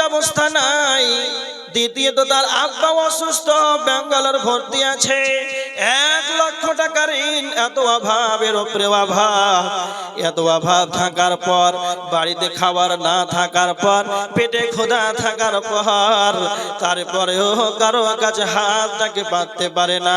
ব্যবস্থা নাই, দ্বিতীয়ত তার আব্বা অসুস্থ, ব্যাঙ্গালোর ভর্তি আছে, 1 লক্ষ টাকার ঋণ। এত অভাবের উপরে অভাব, এত অভাব থাকার পর, বাড়িতে খাবার না থাকার পর, পেটে ক্ষুধা থাকার পর, তারপরেও কারো কাছে হাতটাকে পাততে পারে না।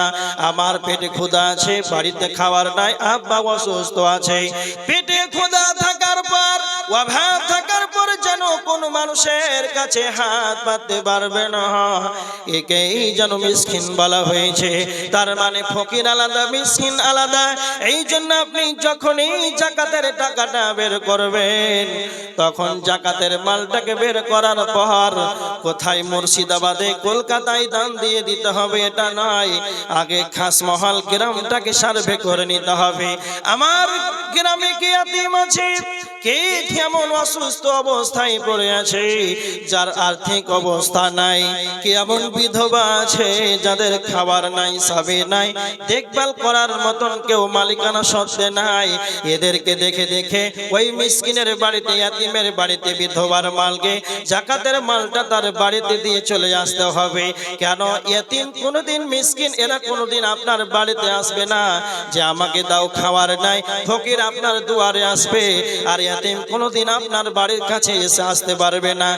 আমার পেটে ক্ষুধা আছে, বাড়িতে খাবার নাই, আব্বা অসুস্থ আছে, পেটে ক্ষুধা থাকার পর, অভাব থাকার পর যেন কোন মানুষের কাছে হাত পাততে পারবে না, একেই যেন মিসকিন বলা হয়েছে। তার মানে ফকির আলাদা, মিসকিন আলাদা। এই জন্য আপনি যখনই যাকাতের টাকাটা বের করবেন, তখন যাকাতের মালটাকে বের করার পর কোথায় মুর্শিদাবাদে, কলকাতায় দান দিয়ে দিতে হবে এটা নয়, আগে খাসমহল গ্রামটাকে সার্ভে করে নিতে হবে। আমার গ্রামে কে ইয়াতীম আছে, কে কেমন অসুস্থ অবস্থায় পড়ে আছে, যার আর্থিক অবস্থা নাই, কে এমন বিধবা আছে যাদের খাবার নাই, সাবে নাই, দেখভাল করার মতন কেউ মালিকানা সত্ত্বে নাই, এদেরকে দেখে দেখে ওই মিসকিনের বাড়িতে, ইয়াতীমের বাড়িতে, বিধবার মালকে, যাকাতের মালটা তার বাড়িতে দিয়ে চলে আসতে হবে। কেন? ইয়াতীম কোনোদিন, মিসকিন এরা কোনোদিন আপনার বাড়িতে আসবে না যে আমাকে দাও, খাবার নাই। ফকির আপনার দুয়ারে আসবে, আর ইয়াতীম কোনোদিন আপনার বাড়ির কাছে এসে আসতে পারবে না।